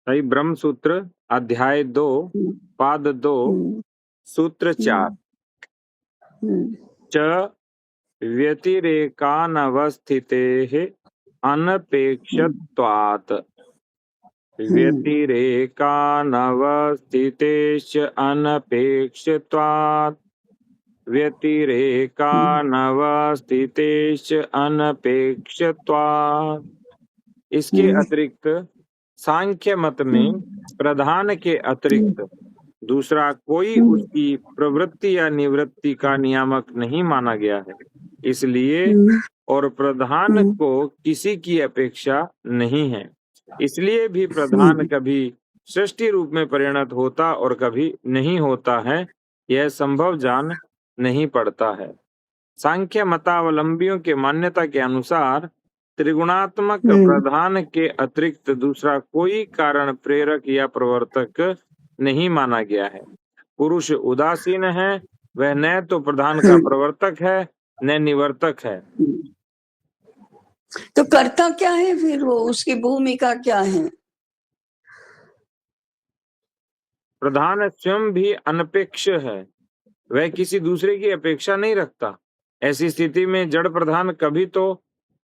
भाई ब्रह्म सूत्र अध्याय 2 हम्म, पाद 2 हम्म, सूत्र 4 च व्यतिरेकानवस्थितेः अनपेक्षत्वात् व्यतिरेकानवस्थितेश्च अनपेक्षत्वात् व्यतिरेकानवस्थितेश्च अनपेक्षत्वात्। इसके अतिरिक्त सांख्य मत में प्रधान के अतिरिक्त दूसरा कोई उसकी प्रवृत्ति या निवृत्ति का नियामक नहीं माना गया है, इसलिए और प्रधान को किसी की अपेक्षा नहीं है, इसलिए भी प्रधान कभी सृष्टि रूप में परिणत होता और कभी नहीं होता है, यह संभव जान नहीं पड़ता है। सांख्य मतावलंबियों के मान्यता के अनुसार त्रिगुणात्मक प्रधान के अतिरिक्त दूसरा कोई कारण प्रेरक या प्रवर्तक नहीं माना गया है। पुरुष उदासीन है, वह न तो प्रधान का प्रवर्तक है न निवर्तक है। तो कर्ता क्या है फिर, वो उसकी भूमिका क्या है? प्रधान स्वयं भी अनपेक्ष है, वह किसी दूसरे की अपेक्षा नहीं रखता। ऐसी स्थिति में जड़ प्रधान कभी तो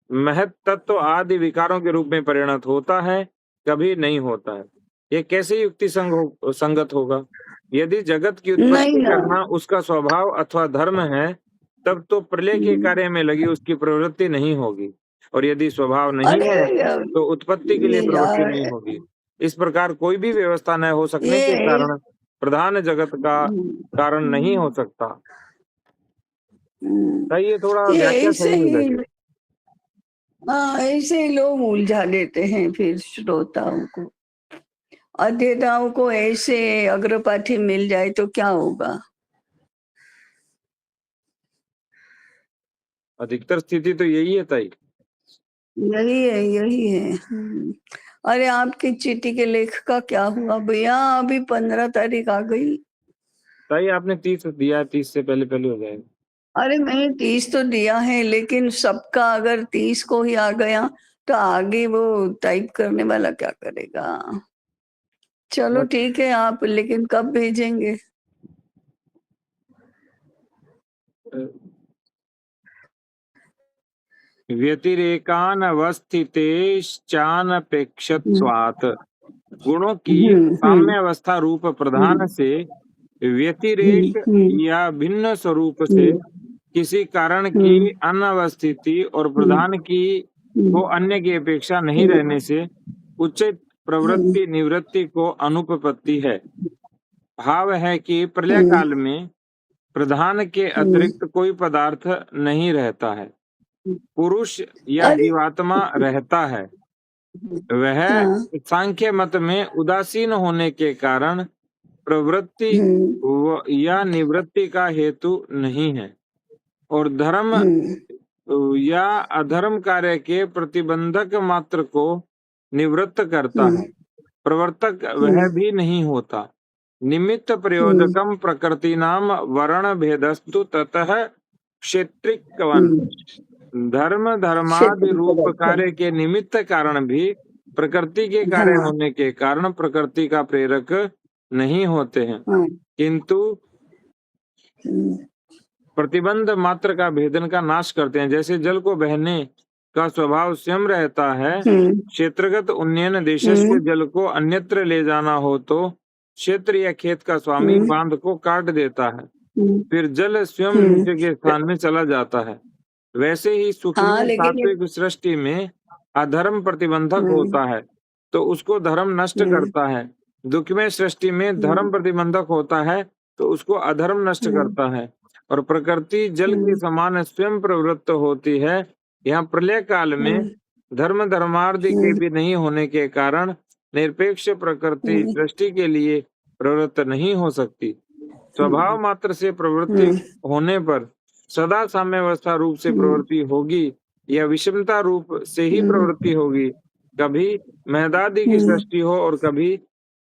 महत तत्व आदि विकारों के रूप में परिणत होता है, कभी नहीं होता है। यह कैसे युक्ति संगत होगा? यदि जगत की नहीं उत्पत्ति ना, करना उसका स्वभाव अथवा धर्म है, तब तो प्रलय के कार्य में लगी उसकी प्रवृत्ति नहीं होगी, और यदि स्वभाव नहीं अरे है तो उत्पत्ति के लिए ये प्रवृत्ति यार, नहीं होगी। इस प्रकार कोई भी व्यवस्था न हो सकने के ये कारण प्रधान जगत का कारण नहीं हो सकता। ये थोड़ा ये व्याख्या ऐसे सही नहीं ही, लगी। हाँ ऐसे ही लोग उलझा देते हैं फिर श्रोताओं को, अध्येताओं को। ऐसे अग्रपाठी मिल जाए तो क्या होगा? अधिकतर स्थिति तो यही है ताई। यही है, यही है। अरे आपकी चिट्ठी के लेख का क्या हुआ भैया? अभी 15 तारीख आ गई। ताई आपने 30 दिया, 30 से पहले पहले हो जाएगा। अरे मैंने 30 तो दिया है, लेकिन सबका अगर 30 को ही आ गया तो आगे वो टाइप करने वाला क्या करेगा? चलो ठीक है आप, लेकिन कब भेजेंगे? व्यतिरेकानवस्थितेश्चानपेक्षत्वात् गुणों की साम्य अवस्था रूप प्रधान से व्यतिरेक या भिन्न स्वरूप से किसी कारण की अनवस्थिति और प्रधान की को अन्य की अपेक्षा नहीं रहने से उचित प्रवृत्ति निवृत्ति को अनुपपत्ति है। भाव है कि प्रलय काल में प्रधान के अतिरिक्त कोई पदार्थ नहीं रहता है, पुरुष या अरे जीवात्मा रहता है। वह हाँ, सांख्य मत में उदासीन होने के कारण प्रवृत्ति या निवृत्ति का हेतु नहीं है, और धर्म या अधर्म कार्य के प्रतिबंधक मात्र को निवृत्त करता है, प्रवर्तक वह भी नहीं होता। निमित्त प्रयोजकम प्रकृति नाम वर्ण भेदस्तु ततः क्षेत्रिकवन। धर्म धर्मादि रूप कार्य के निमित्त कारण भी प्रकृति के कार्य होने के कारण प्रकृति का प्रेरक नहीं होते हैं, किंतु प्रतिबंध मात्र का भेदन का नाश करते हैं। जैसे जल को बहने का स्वभाव स्वयं रहता है, क्षेत्रगत उन्नयन देशस्य जल को अन्यत्र ले जाना हो तो क्षेत्र या खेत का स्वामी बांध को काट देता है, फिर जल स्वयं नीचे के स्थान में चला जाता है। वैसे ही सुख हाँ, में लेकिन सात्विक सृष्टि में अधर्म प्रतिबंधक होता है तो उसको धर्म नष्ट करता है। दुख में सृष्टि में धर्म प्रतिबंधक होता है तो उसको अधर्म नष्ट करता है, और प्रकृति जल के समान स्वयं प्रवृत्त होती है। यहाँ प्रलय काल में धर्म धर्मार्थ के भी नहीं होने के कारण निरपेक्ष प्रकृति सृष्टि के लिए प्रवृत्त नहीं हो सकती। स्वभाव मात्र से प्रवृत्ति होने पर सदा साम्यावस्था रूप से प्रवृत्ति होगी या विषमता रूप से ही प्रवृत्ति होगी। कभी महदादि की सृष्टि हो और कभी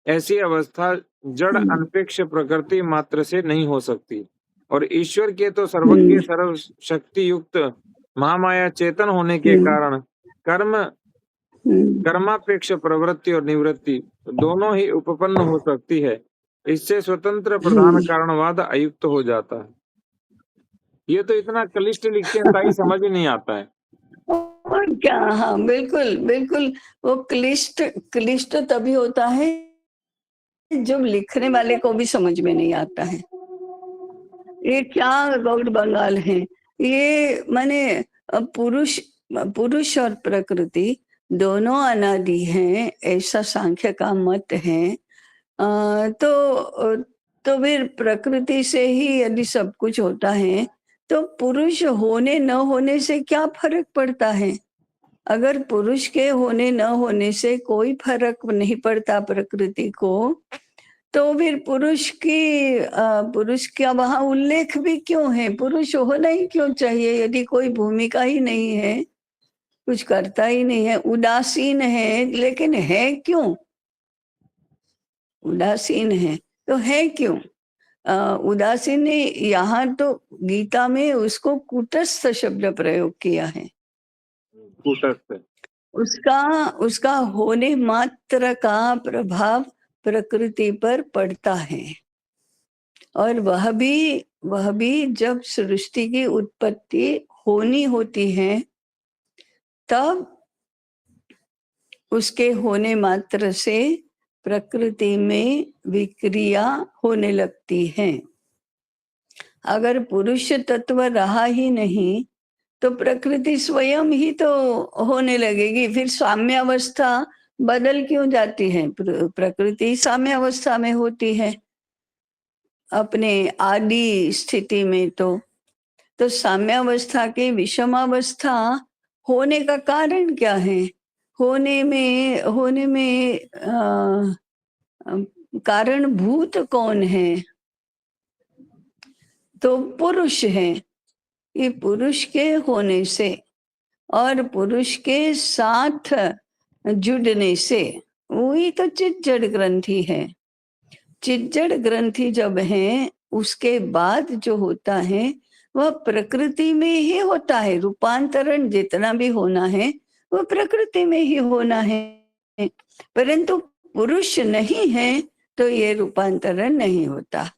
ऐसी अवस्था जड़ अनपेक्ष प्रकृति मात्र से नहीं हो सकती। और ईश्वर के तो सर्वज्ञ सर्व शक्ति युक्त महामाया चेतन होने के कारण कर्म कर्मापेक्ष प्रवृत्ति और निवृत्ति दोनों ही उपपन्न हो सकती है। इससे स्वतंत्र प्रधान कारणवाद अयुक्त हो जाता है। ये तो इतना क्लिष्ट लिखते हैं ताई समझ ही नहीं आता है। और क्या, हाँ बिल्कुल बिल्कुल। वो क्लिष्ट क्लिष्ट तभी होता है जब लिखने वाले को भी समझ में नहीं आता है। ये क्या गौड़ बंगाल है ये, माने पुरुष पुरुष और प्रकृति दोनों अनादि हैं, ऐसा सांख्य का मत है। तो फिर प्रकृति से ही यदि सब कुछ होता है तो पुरुष होने न होने से क्या फर्क पड़ता है? अगर पुरुष के होने न होने से कोई फर्क नहीं पड़ता प्रकृति को, तो फिर पुरुष का वहां उल्लेख भी क्यों है? पुरुष होना ही क्यों चाहिए यदि कोई भूमिका ही नहीं है, कुछ करता ही नहीं है, उदासीन है, लेकिन है क्यों? उदासीन है तो है क्यों? उदासीन ने यहाँ तो गीता में उसको कूटस्थ शब्द प्रयोग किया है। कूटस्थ उसका उसका होने मात्र का प्रभाव प्रकृति पर पड़ता है, और वह भी जब सृष्टि की उत्पत्ति होनी होती है तब उसके होने मात्र से प्रकृति में विक्रिया होने लगती है। अगर पुरुष तत्व रहा ही नहीं तो प्रकृति स्वयं ही तो होने लगेगी, फिर साम्यावस्था बदल क्यों जाती है? प्रकृति साम्यावस्था में होती है अपने आदि स्थिति में। तो साम्यावस्था के विषमावस्था होने का कारण क्या है? होने में कारणभूत कौन है? तो पुरुष है। ये पुरुष के होने से और पुरुष के साथ जुड़ने से, वही तो चिज्जड़ ग्रंथि है। चिज्जड़ ग्रंथि जब है उसके बाद जो होता है वह प्रकृति में ही होता है। रूपांतरण जितना भी होना है वह प्रकृति में ही होना है, परंतु पुरुष नहीं है तो ये रूपांतरण नहीं होता।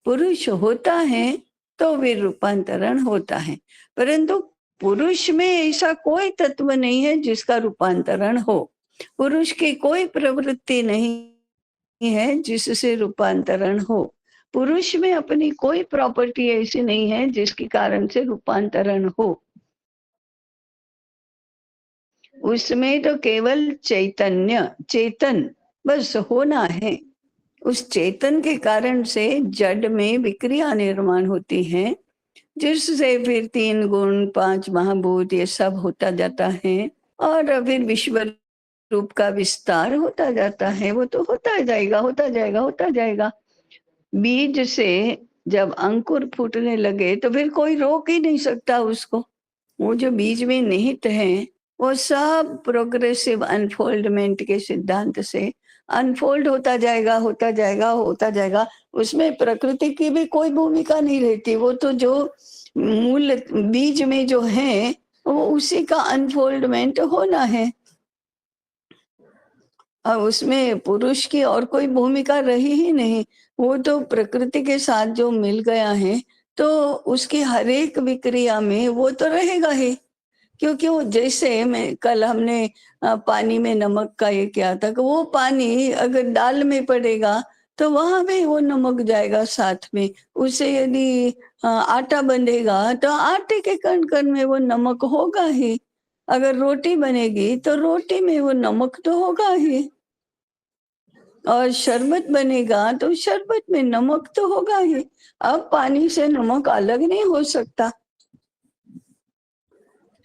पुरुष होता है तो भी रूपांतरण होता है, परंतु पुरुष में ऐसा कोई तत्व नहीं है जिसका रूपांतरण हो। पुरुष की कोई प्रवृत्ति नहीं है जिससे रूपांतरण हो। पुरुष में अपनी कोई प्रॉपर्टी ऐसी नहीं है जिसके कारण से रूपांतरण हो। उसमें तो केवल चेतन बस होना है। उस चेतन के कारण से जड़ में विक्रिया निर्माण होती है, जिससे फिर 3 गुण 5 महाभूत ये सब होता जाता है, और फिर विश्व रूप का विस्तार होता जाता है। वो तो होता जाएगा। बीज से जब अंकुर फूटने लगे तो फिर कोई रोक ही नहीं सकता उसको। वो जो बीज में निहित है वो सब प्रोग्रेसिव अनफोल्डमेंट के सिद्धांत से अनफोल्ड होता जाएगा। उसमें प्रकृति की भी कोई भूमिका नहीं रहती। वो तो जो मूल बीज में जो है वो उसी का अनफोल्डमेंट होना है, और उसमें पुरुष की और कोई भूमिका रही ही नहीं। वो तो प्रकृति के साथ जो मिल गया है तो उसकी हर एक विक्रिया में वो तो रहेगा ही। क्योंकि वो जैसे मैं कल हमने पानी में नमक का ये किया था कि वो पानी अगर दाल में पड़ेगा तो वहां भी वो नमक जाएगा साथ में। उससे यदि आटा बनेगा तो आटे के कण कण में वो नमक होगा ही। अगर रोटी बनेगी तो रोटी में वो नमक तो होगा ही, और शरबत बनेगा तो शरबत में नमक तो होगा ही। अब पानी से नमक अलग नहीं हो सकता,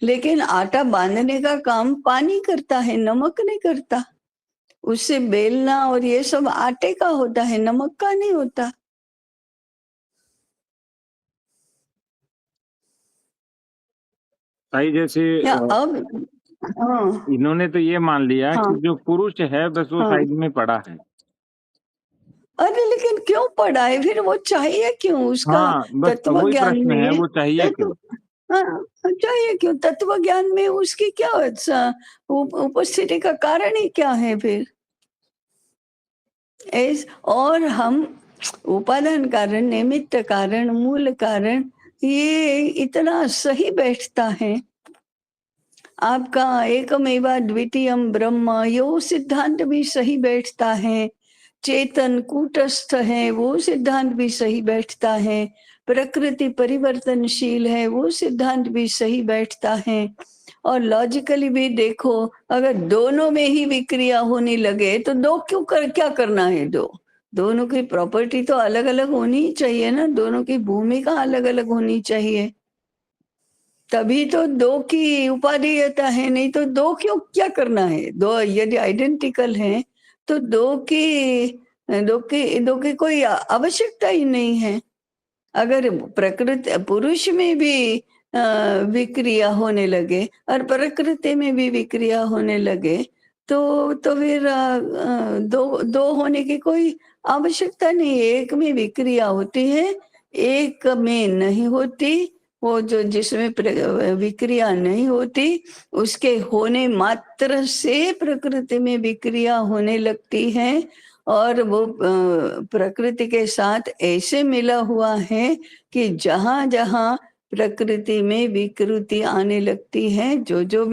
लेकिन आटा बांधने का काम पानी करता है, नमक नहीं करता। उससे बेलना और ये सब आटे का होता है, नमक का नहीं होता। भाई जैसे अब हाँ इन्होंने तो ये मान लिया हाँ कि जो पुरुष है बस वो हाँ। साइड में पड़ा है। अरे लेकिन क्यों पड़ा है? फिर वो चाहिए क्यों? उसका हाँ बस तत्व वही ज्ञान प्रश्न है, में वो चाहिए क्यों? हाँ, चाहिए क्यों? तत्व ज्ञान में उसकी क्या उपस्थिति का कारण ही क्या है फिर? और हम उपादान कारण, निमित्त कारण, मूल कारण ये इतना सही बैठता है। आपका एकमेवा द्वितीयम ब्रह्म यो सिद्धांत भी सही बैठता है। चेतन कूटस्थ है वो सिद्धांत भी सही बैठता है। प्रकृति परिवर्तनशील है वो सिद्धांत भी सही बैठता है। और लॉजिकली भी देखो, अगर दोनों में ही विक्रिया होने लगे तो क्या करना है? दोनों की प्रॉपर्टी तो अलग अलग होनी ही चाहिए ना, दोनों की भूमिका अलग अलग होनी चाहिए, तभी तो दो की उपादेयता है। नहीं तो दो क्यों, क्या करना है? दो यदि आइडेंटिकल है तो दो की कोई आवश्यकता ही नहीं है। अगर प्रकृति पुरुष में भी विक्रिया होने लगे और प्रकृति में भी विक्रिया होने लगे तो फिर दो होने की कोई आवश्यकता नहीं है। एक में विक्रिया होती है, एक में नहीं होती। वो जो जिसमें विक्रिया नहीं होती उसके होने मात्र से प्रकृति में विक्रिया होने लगती है, और वो प्रकृति के साथ ऐसे मिला हुआ है कि जहाँ-जहाँ प्रकृति में विकृति आने लगती है, जो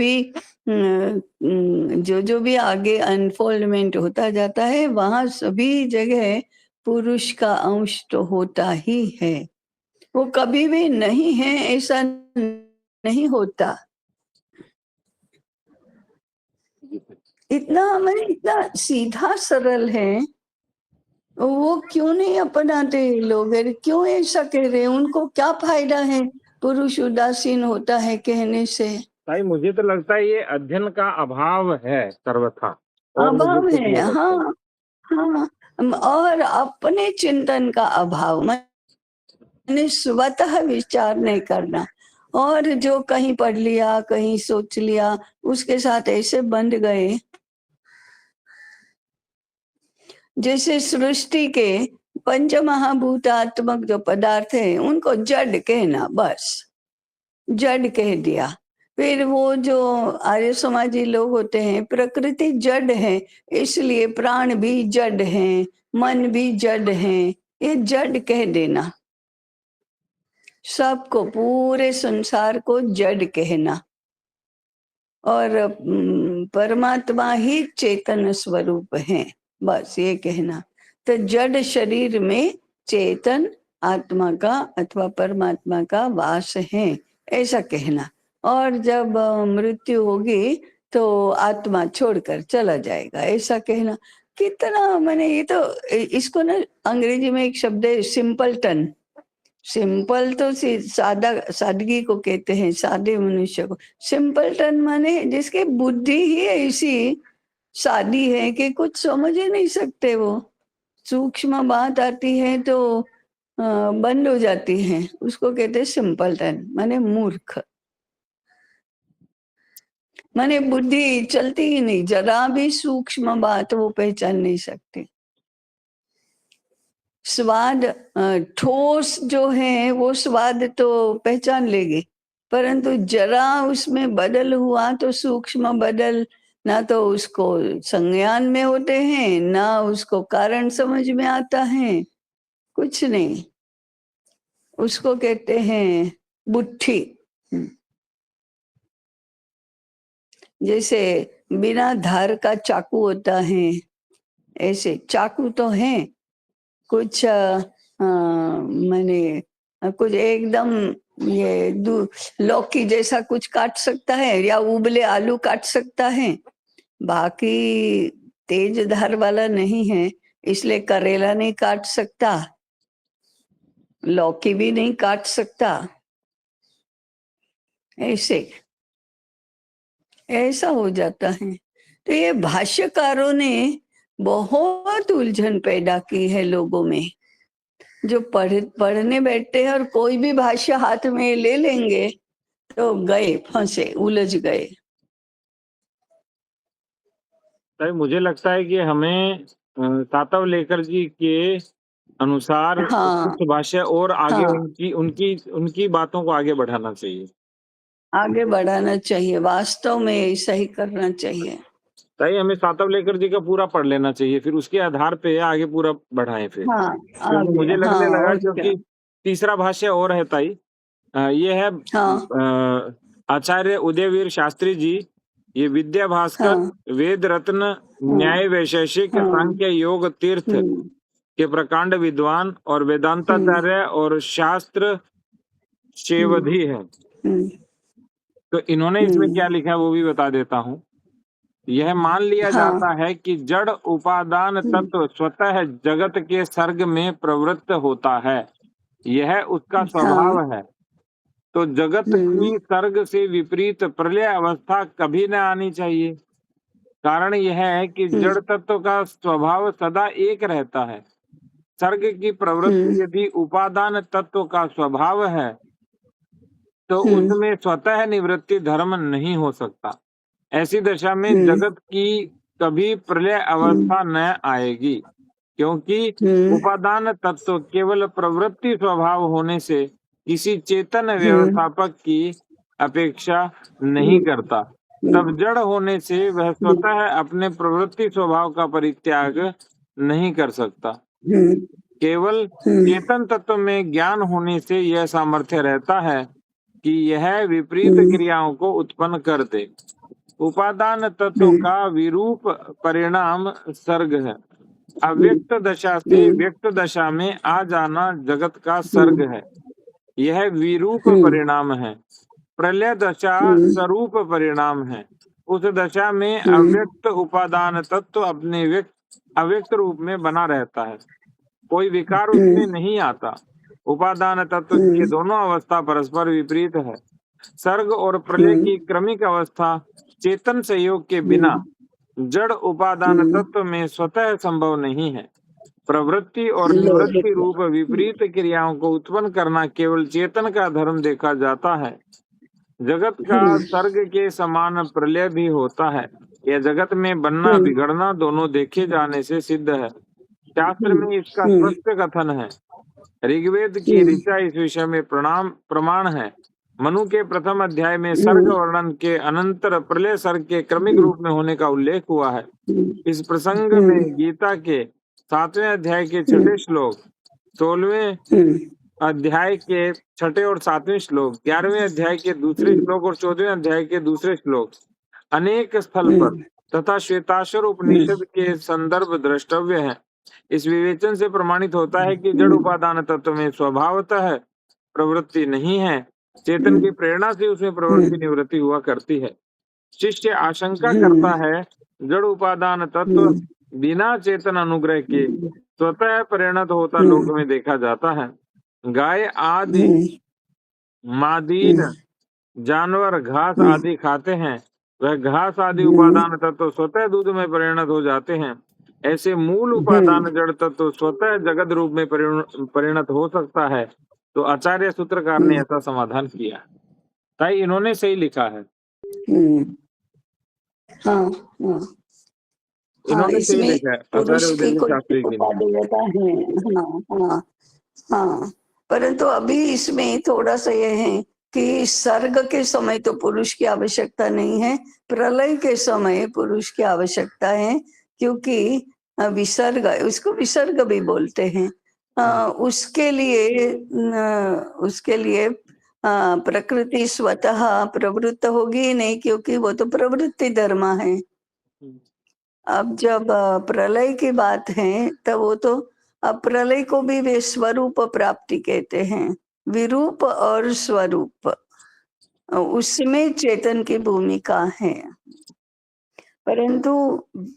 भी आगे अनफोल्डमेंट होता जाता है, वहाँ सभी जगह पुरुष का अंश तो होता ही है। वो कभी भी नहीं है ऐसा नहीं होता। इतना सीधा सरल है, वो क्यों नहीं अपनाते लोग? अरे क्यों ऐसा कह रहे हैं? उनको क्या फायदा है पुरुष उदासीन होता है कहने से? भाई मुझे तो लगता है ये अध्ययन का अभाव है सर्वथा, और मुझे अभाव कुछ है, नहीं लगता। हाँ, हाँ। और अपने चिंतन का अभाव, मैंने स्वतः विचार नहीं करना, और जो कहीं पढ़ लिया, कहीं सोच लिया, उसके साथ ऐसे बंध गए। जैसे सृष्टि के पंचमहाभूतात्मक जो पदार्थ है उनको जड़ कहना, बस जड़ कह दिया। फिर वो जो आर्य समाजी लोग होते हैं, प्रकृति जड़ है इसलिए प्राण भी जड़ है, मन भी जड़ है, ये जड़ कह देना। सबको, पूरे संसार को जड़ कहना। और परमात्मा ही चेतन स्वरूप है, बस ये कहना। तो जड़ शरीर में चेतन आत्मा का अथवा परमात्मा का वास है, ऐसा कहना। और जब मृत्यु होगी तो आत्मा छोड़कर चला जाएगा, ऐसा कहना। कितना, मैंने ये तो इसको ना अंग्रेजी में एक शब्द है सिंपलटन। सिंपल तो सादगी को कहते हैं, सादे मनुष्य को। सिंपलटन माने जिसकी बुद्धि ही ऐसी सादी है कि कुछ समझ ही नहीं सकते वो। सूक्ष्म बात आती है तो बंद हो जाती है, उसको कहते हैं सिंपलटन, माने मूर्ख। माने बुद्धि चलती ही नहीं, जरा भी सूक्ष्म बात वो पहचान नहीं सकते। स्वाद, ठोस जो है वो स्वाद तो पहचान लेगी, परंतु जरा उसमें बदल हुआ तो सूक्ष्म बदल ना तो उसको संज्ञान में होते हैं, ना उसको कारण समझ में आता है, कुछ नहीं। उसको कहते हैं बुद्धि। जैसे बिना धार का चाकू होता है, ऐसे चाकू तो है, कुछ मैंने कुछ एकदम ये लौकी जैसा कुछ काट सकता है, या उबले आलू काट सकता है, बाकी तेज धार वाला नहीं है। इसलिए करेला नहीं काट सकता, लौकी भी नहीं काट सकता। ऐसा हो जाता है। तो ये भाष्यकारों ने बहुत उलझन पैदा की है लोगों में। जो पढ़ने बैठते हैं और कोई भी भाष्य हाथ में ले लेंगे तो गए, फंसे, उलझ गए। भाई मुझे लगता है कि हमें तातव लेकर जी के अनुसार हाँ, कुछ भाष्य और आगे हाँ, उनकी उनकी उनकी बातों को आगे बढ़ाना चाहिए। आगे बढ़ाना चाहिए, वास्तव में ऐसा ही करना चाहिए। ताई हमें सातवलेकर जी का पूरा पढ़ लेना चाहिए, फिर उसके आधार पे आगे पूरा बढ़ाएं फिर, हाँ, क्योंकि आगे, मुझे लगने हाँ, लगा और क्या। क्योंकि तीसरा भाष्य और है ताई। ये है हाँ, आचार्य उदयवीर शास्त्री जी, ये विद्या भास्कर, हाँ, वेद रत्न, हाँ, न्याय वैशेषिक, हाँ, सांख्य योग तीर्थ हम्म, के प्रकांड विद्वान और हम्म, वेदांताचार्य और शास्त्र हम्म, शेवधी है। हम्म, तो इन्होंने इसमें क्या हम्म, लिखा है वो भी बता देता हूँ। यह मान लिया हाँ, जाता है कि जड़ उपादान हम्म, तत्व स्वतः जगत के सर्ग में प्रवृत्त होता है, यह उसका हाँ, स्वभाव है। तो जगत हम्म, की सर्ग से विपरीत प्रलय अवस्था कभी न आनी चाहिए। कारण यह है कि हम्म, जड़ तत्व का स्वभाव सदा एक रहता है। सर्ग की हम्म, प्रवृत्ति यदि उपादान तत्व का स्वभाव है तो हम्म, उसमें स्वतः निवृत्ति धर्म नहीं हो सकता। ऐसी दशा में हम्म, जगत की कभी प्रलय हम्म, अवस्था न आएगी, क्योंकि हम्म, उपादान तत्व केवल प्रवृत्ति स्वभाव होने से किसी चेतन हम्म, व्यवस्थापक की अपेक्षा नहीं हम्म, करता। हम्म, तब जड़ होने से वह स्वतः अपने प्रवृत्ति स्वभाव का परित्याग नहीं कर सकता। हम्म, केवल हम्म, चेतन तत्व में ज्ञान होने से यह सामर्थ्य रहता है कि यह विपरीत हम्म, क्रियाओं को उत्पन्न कर दे। उपादान तत्व हम्म, का विरूप परिणाम सर्ग है। हम्म, अव्यक्त दशा से हम्म, व्यक्त दशा में आ जाना जगत का सर्ग हम्म, है, यह विरूप हम्म, परिणाम है। प्रलय दशा हम्म, स्वरूप परिणाम है। उस दशा में हम्म, अव्यक्त उपादान तत्व अपने अव्यक्त रूप में बना रहता है, कोई विकार उसमें नहीं आता। उपादान तत्व की ये हम्म, दोनों अवस्था परस्पर विपरीत है। सर्ग और प्रलय हम्म, की क्रमिक अवस्था चेतन सहयोग के बिना हम्म, जड़ उपादान हम्म, तत्व में स्वतः संभव नहीं है। प्रवृत्ति और निवृत्ति लोहित, रूप विपरीत क्रियाओं को उत्पन्न करना केवल चेतन का धर्म देखा जाता है। जगत का हम्म, सर्ग के समान प्रलय भी होता है। यह जगत में बनना हम्म, बिगड़ना दोनों देखे जाने से सिद्ध है। शास्त्र हम्म, में इसका हम्म, स्पष्ट कथन है। ऋग्वेद की हम्म, ऋचा इस विषय में प्रमाण है। मनु के प्रथम अध्याय में सर्ग हम्म, वर्णन के अनंतर प्रलय सर्ग के क्रमिक हम्म, रूप में होने का उल्लेख हुआ है। इस प्रसंग हम्म, में गीता के 7वें अध्याय के हम्म, 6ठे श्लोक, 16वें हम्म, अध्याय के 6ठे और 7वें श्लोक, 11वें अध्याय के दूसरे श्लोक और 14वें अध्याय के दूसरे श्लोक अनेक स्थल पर हम्म, तथा श्वेताश्वर हम्म, उपनिषद के संदर्भ द्रष्टव्य है। इस विवेचन से प्रमाणित होता है कि जड़ उपादान तत्व में स्वभावतः प्रवृत्ति नहीं है, चेतन की प्रेरणा से उसमें प्रवृत्ति हम्म, निवृत्ति हुआ करती है। शिष्य आशंका हम्म, करता है जड़ उपादान तत्व हम्म, बिना चेतन अनुग्रह के स्वतः परिणत होता लोक हम्म, में देखा जाता है। गाय आदि हम्म, मादीन हम्म, जानवर घास हम्म, आदि खाते हैं, वह घास आदि हम्म, उपादान तत्व स्वतः दूध में परिणत हो जाते हैं। ऐसे मूल हम्म, उपादान जड़ तत्व स्वतः जगत रूप में परिणत हो सकता है। तो आचार्य सूत्रकार ने हम्म, ऐसा समाधान किया। ताई इन्होंने सही लिखा है, हम्म, हाँ, हाँ, हाँ, इन्होंने सही इसमें लिखा है आचार्य पुरुष की उदयवीर कोई शास्त्री जी ने। उपादेयता है। हाँ, हाँ, हाँ, परंतु अभी इसमें थोड़ा सा ये है कि सर्ग के समय तो पुरुष की आवश्यकता नहीं है, प्रलय के समय पुरुष की आवश्यकता है, क्योंकि विसर्ग, उसको विसर्ग भी बोलते हैं। उसके लिए प्रकृति स्वतः प्रवृत्त होगी ही नहीं, क्योंकि वो तो प्रवृत्ति धर्म है। अब जब प्रलय की बात है, तब वो तो अब प्रलय को भी वे स्वरूप प्राप्ति कहते हैं। विरूप और स्वरूप, उसमें चेतन की भूमिका है। परंतु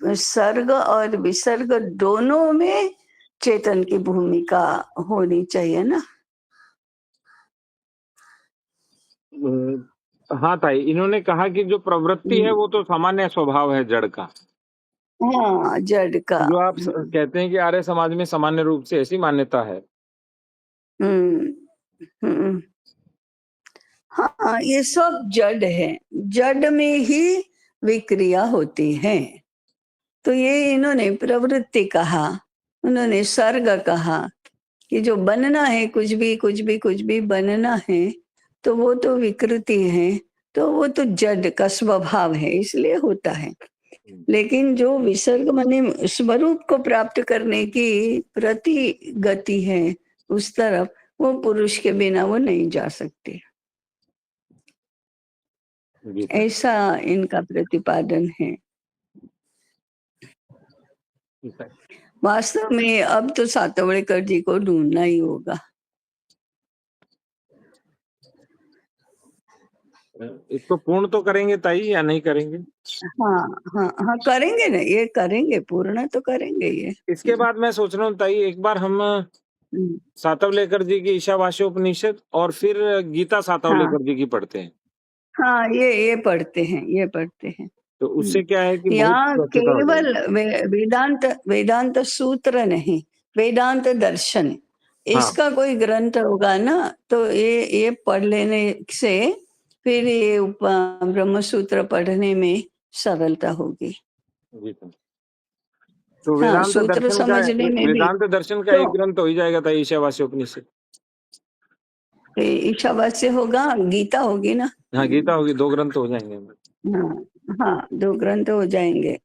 सर्ग और विसर्ग दोनों में चेतन की भूमिका होनी चाहिए ना। हाँ ताई, इन्होंने कहा कि जो प्रवृत्ति है वो तो सामान्य स्वभाव है जड़ का। हाँ, जड़ का। जो आप कहते हैं कि आर्य समाज में सामान्य रूप से ऐसी मान्यता है। हम्म, हम्म, हाँ, ये सब जड़ है, जड़ में ही विक्रिया होती है। तो ये इन्होंने प्रवृत्ति कहा, उन्होंने सर्ग कहा कि जो बनना है, कुछ भी कुछ भी कुछ भी बनना है, तो वो तो विकृति है। तो वो तो जड़ का स्वभाव है, इसलिए होता है। लेकिन जो विसर्ग माने स्वरूप को प्राप्त करने की प्रति गति है उस तरफ, वो पुरुष के बिना वो नहीं जा सकते। जी सर। ऐसा इनका प्रतिपादन है। जी सर। वास्तव में अब तो सातवड़ेकर जी को ढूंढना ही होगा। इसको पूर्ण तो करेंगे ताई या नहीं करेंगे? हाँ, हाँ, हाँ, करेंगे ना, ये करेंगे, पूर्ण तो करेंगे ये। इसके बाद मैं सोच रहा हूँ ताई, एक बार हम हुँ, सातवलेकर जी की ईशावास्योपनिषद और फिर गीता हाँ, सातवलेकर जी की पढ़ते हैं। हाँ, ये पढ़ते हैं, ये पढ़ते हैं। तो हुँ, उससे क्या है कि बहुत यहाँ स्वच्छता हो केवल जाएगी। वेदांत वेदांत सूत्र नहीं, वेदांत दर्शन, हाँ, इसका कोई ग्रंथ होगा ना, तो ये पढ़ लेने से फिर ये ब्रह्म सूत्र पढ़ने में सरलता होगी। जी सर। तो हाँ, सूत्र समझने में भी। वेदांत दर्शन का तो एक ग्रंथ हो ही जाएगा ताई, ईशावास्योपनिषद। ईशावास्य होगा, गीता होगी ना। हाँ, गीता होगी, 2 ग्रंथ हो जाएंगे। हाँ, हाँ, 2 ग्रंथ हो जाएँगे।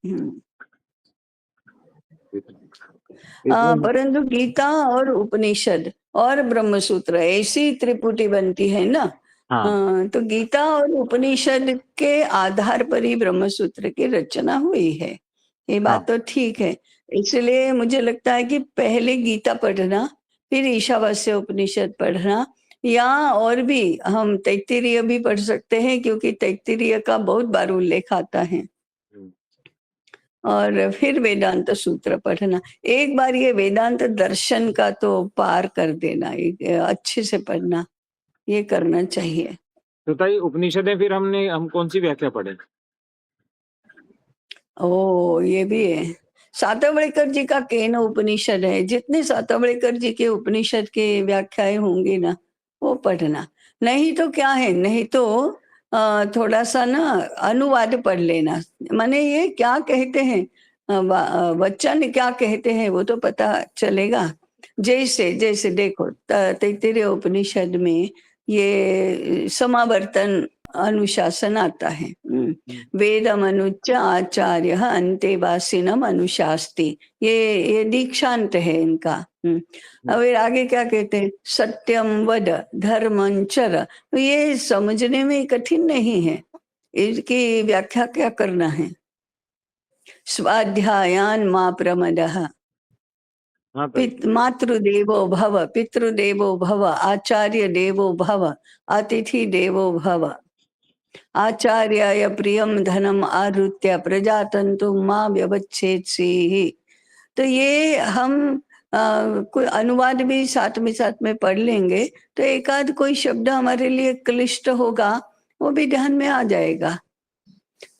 इसमें परंतु गीता और उपनिषद और ब्रह्म सूत्र ऐसी त्रिपुटी बनती है ना। हाँ, तो गीता और उपनिषद के आधार पर ही ब्रह्म सूत्र की रचना हुई है। ये हाँ, बात तो ठीक है। इसलिए मुझे लगता है कि पहले गीता पढ़ना, फिर ईशावास्य उपनिषद पढ़ना, या और भी हम तैत्तिरीय भी पढ़ सकते हैं, क्योंकि तैत्तिरीय का बहुत बार उल्लेख आता है। हुँ, और फिर वेदांत सूत्र पढ़ना। एक बार ये वेदांत दर्शन का तो पार कर देना, एक अच्छे से पढ़ना, ये करना चाहिए। तो ताई उपनिषदें फिर हम कौन-सी व्याख्या पढ़ें? ओह! ये भी है। सातवड़ेकर जी का केन उपनिषद है, जितने सातवड़ेकर जी के उपनिषद की व्याख्याएँ होंगी ना, वो पढ़ना। नहीं तो क्या है, नहीं तो थोड़ा-सा ना अनुवाद पढ़ लेना। माने ये क्या कहते हैं, वचन क्या कहते हैं वो तो पता चलेगा। जैसे जैसे देखो तैत्तिरीय उपनिषद में ये समावर्तन अनुशासन आता है। हुँ, वेदमनुच्च आचार्य अन्ते वासिनम अनुशास्ति, ये दीक्षांत है इनका। हुँ, अब फिर आगे क्या कहते हैं, सत्यम वद धर्मं चर। तो ये समझने में कठिन नहीं है, इसकी व्याख्या क्या करना है। स्वाध्यायान मा प्रमदः, हाँ ताई। मातृदेवो भव, पितृदेवो भव, आचार्य देवो भव, अतिथि देवो भव, आचार्याय प्रियम धनम आरुत्य प्रजातंतु माँ व्यवच्छेदसी। तो ये हम कोई अनुवाद भी साथ में पढ़ लेंगे, तो एक आध कोई शब्द हमारे लिए क्लिष्ट होगा, वो भी ध्यान में आ जाएगा।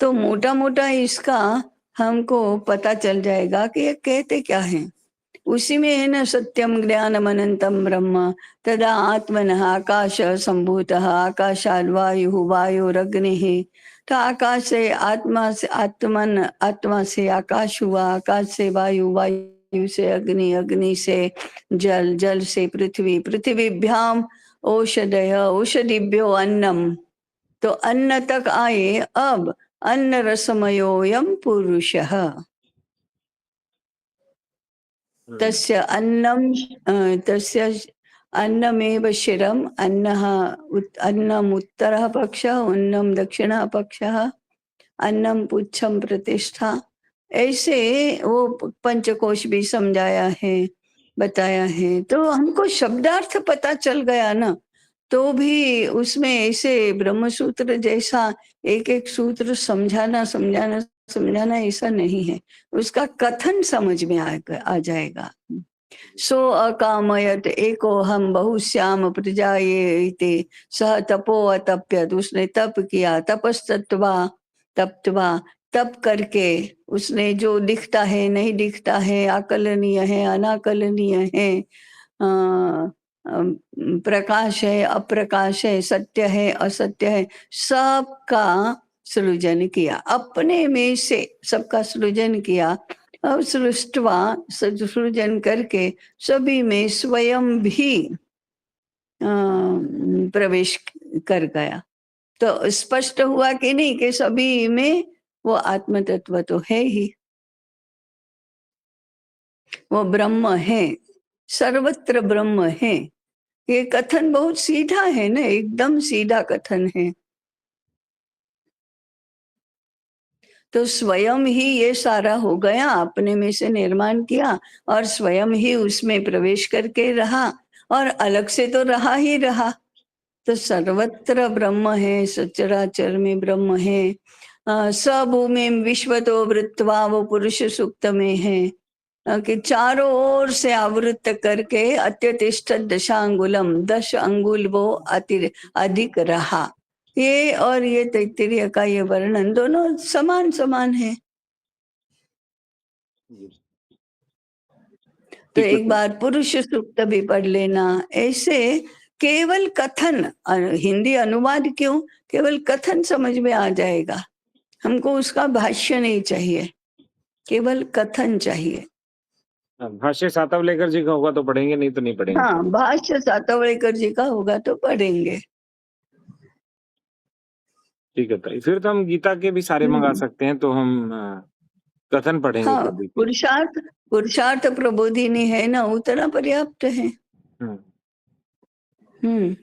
तो मोटा मोटा इसका हमको पता चल जाएगा कि ये कहते क्या हैं। उसी में है ना, सत्यम ज्ञानम अनंतम ब्रह्म, तदा आत्मनः आकाश संभूतः, आकाशाद वायु वायुरग्निः। तो आकाश से आत्मा से आत्मन, आत्मा से आकाश हुआ, आकाश से वायु, वायु से अग्नि, अग्नि से जल, जल से पृथ्वी, पृथ्वीभ्याम औषधय, औषधिभ्यो अन्नम। तो अन्न तक आए अब, अन्न रसमयोयम पुरुषः। हुँ, तस्य अन्नं तस्य अन्नमेव शिरम्, अन्नम् उत्तरः पक्षः, अन्नं दक्षिणः पक्षः, अन्नम पुच्छम प्रतिष्ठा। ऐसे वो पंचकोश भी समझाया है, बताया है। तो हमको शब्दार्थ पता चल गया ना, तो भी उसमें ऐसे ब्रह्म सूत्र जैसा एक एक सूत्र समझाना समझाना समझाना ऐसा नहीं है। उसका कथन समझ में आ जाएगा। सो अकामयत एको हम बहुश्याम प्रजाये इति, सह तपो अतप्यत, उसने तप किया, तपस्तत्वा, तप्तवा, तप करके उसने जो दिखता है नहीं दिखता है, आकलनीय है अनाकलनीय है, प्रकाश है अप्रकाश है, सत्य है असत्य है, सबका सृजन किया, अपने में से सबका सृजन किया। अब सृष्टवा, सृजन करके सभी में स्वयं भी प्रवेश कर गया। तो स्पष्ट हुआ कि नहीं कि सभी में वो आत्म तत्व तो है ही, वो ब्रह्म है, सर्वत्र ब्रह्म है। ये कथन बहुत सीधा है ना, एकदम सीधा कथन है। तो स्वयं ही ये सारा हो गया, अपने में से निर्माण किया और स्वयं ही उसमें प्रवेश करके रहा, और अलग से तो रहा ही रहा। तो सर्वत्र ब्रह्म है, सचराचर में ब्रह्म है। सबूमिम विश्वतो वृत्वा, वो पुरुष सूक्त में है कि चारों ओर से आवृत करके अत्यतिष्ठ दशांगुलम, 10 अंगुल वो अधिक रहा। ये और ये तैत्तिरीय का ये वर्णन दोनों समान समान है। तो ठीक है एक बार पुरुष सूक्त भी पढ़ लेना। ऐसे केवल कथन, हिंदी अनुवाद क्यों, केवल कथन समझ में आ जाएगा। हमको उसका भाष्य नहीं चाहिए, केवल कथन चाहिए। भाष्य सातवलेकर जी का होगा तो पढ़ेंगे, नहीं तो नहीं पढ़ेंगे। हाँ, भाष्य सातवलेकर जी का होगा तो पढ़ेंगे। ठीक है ताई, फिर तो हम गीता के भी सारे मंगा सकते हैं, तो हम कथन पढ़ेंगे हाँ, कभी भी। पुरुषार्थ पुरुषार्थ प्रबोधिनी है ना, उतना पर्याप्त है। हम्म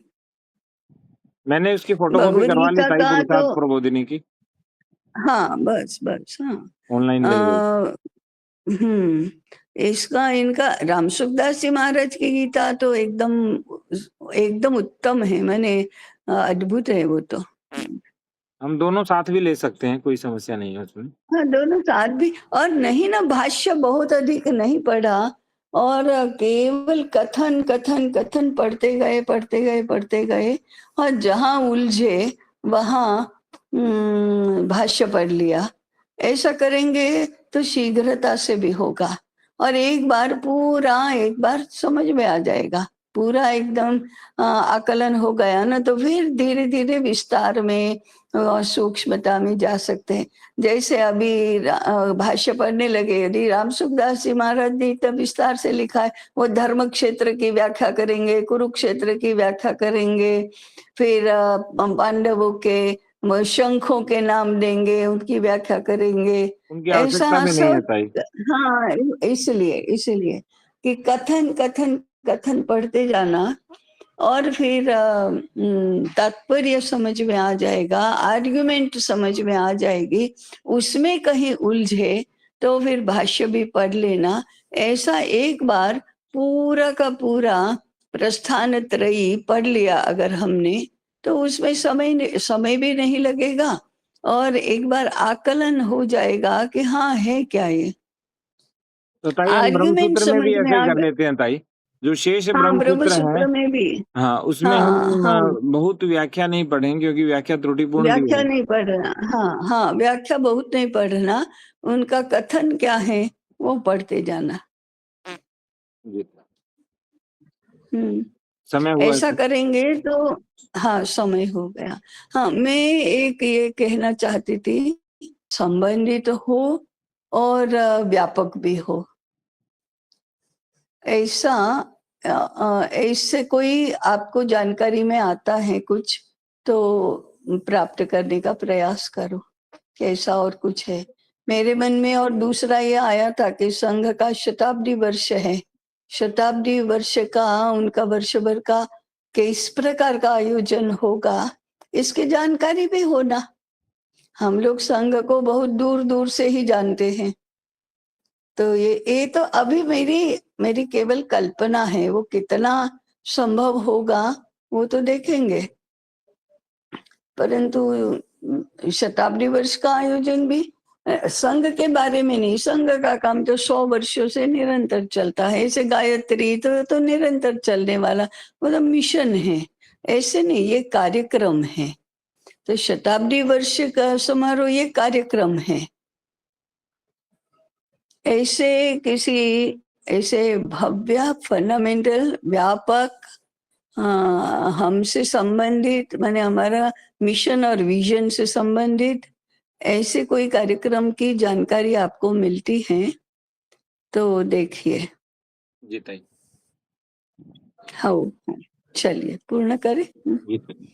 मैंने उसकी फोटोकॉपी भगवद करवा ली गीता ताई, का तो पुरुषार्थ प्रबोधिनी की, हाँ, बस बस हाँ। ऑनलाइन मिल गई। अ, हम्म इसका इनका राम सुखदास जी महाराज की गीता तो एकदम एकदम उत्तम है, मैंने अद्भुत है वो तो। हम दोनों साथ भी ले सकते हैं, कोई समस्या नहीं है उसमें। हाँ, दोनों साथ भी। और नहीं ना, भाष्य बहुत अधिक नहीं पढ़ा, और केवल कथन कथन कथन पढ़ते गए पढ़ते गए पढ़ते गए, और जहाँ उलझे वहाँ भाष्य पढ़ लिया। ऐसा करेंगे तो शीघ्रता से भी होगा, और एक बार पूरा एक बार समझ में आ जाएगा, पूरा एकदम आकलन हो गया ना, तो फिर धीरे धीरे विस्तार में और सूक्ष्मता में जा सकते हैं। जैसे अभी भाष्य पढ़ने लगे, यदि राम सुखदास जी महाराज ने इतना विस्तार से लिखा है, वो धर्म क्षेत्र की व्याख्या करेंगे, कुरुक्षेत्र की व्याख्या करेंगे, फिर पांडवों के शंखों के नाम देंगे, उनकी व्याख्या करेंगे। उनकी आवश्यकता ऐसा में नहीं है सब, ताई। हाँ, इसलिए इसलिए कि कथन कथन कथन पढ़ते जाना, और फिर तात्पर्य समझ में आ जाएगा, आर्गुमेंट समझ में आ जाएगी। उसमें कहीं उलझे तो फिर भाष्य भी पढ़ लेना। ऐसा एक बार पूरा का पूरा प्रस्थान त्रयी पढ़ लिया अगर हमने, तो उसमें समय भी नहीं लगेगा, और एक बार आकलन हो जाएगा कि हाँ है क्या ये। तो ताई हम आर्गुमेंट ब्रह्मसूत्र में समझ भी में ऐसे ही आ कर गए। लेते हैं ताई, जो शेष हाँ, ब्रह्म ब्रह्मसूत्र है। सूत्र में भी। हाँ, उसमें हाँ हम हाँ, बहुत व्याख्या नहीं पढ़ेंगे, क्योंकि व्याख्या त्रुटिपूर्ण भी व्याख्या है। नहीं पढ़ना। हाँ हाँ, व्याख्या बहुत नहीं पढ़ना, उनका कथन क्या है वो पढ़ते जाना। जी, हम्म समय हुआ है ऐसा तो। करेंगे तो। हाँ, समय हो गया। हाँ, मैं एक ये कहना चाहती थी, संबंधित हो और व्यापक भी हो। ऐसा ऐसे कोई आपको जानकारी में आता है कुछ, तो प्राप्त करने का प्रयास करो, कैसा और कुछ है मेरे मन में। और दूसरा ये आया था कि संघ का शताब्दी वर्ष है, शताब्दी वर्ष का उनका वर्ष भर का किस प्रकार का आयोजन होगा, इसकी जानकारी भी होना। हम लोग संघ को बहुत दूर दूर से ही जानते हैं, तो ये तो अभी मेरी मेरी केवल कल्पना है, वो कितना संभव होगा वो तो देखेंगे। परंतु शताब्दी वर्ष का आयोजन भी संघ के बारे में नहीं, संघ का काम तो 100 वर्षों से निरंतर चलता है। ऐसे गायत्री तो निरंतर चलने वाला मतलब मिशन है, ऐसे नहीं, ये कार्यक्रम है। तो शताब्दी वर्ष का समारोह ये कार्यक्रम है। ऐसे किसी ऐसे भव्य फंडामेंटल व्यापक हमसे संबंधित, माने हमारा मिशन और विजन से संबंधित ऐसे कोई कार्यक्रम की जानकारी आपको मिलती है तो देखिए। जी ताई। हाँ, चलिए पूर्ण करें। जी ताई।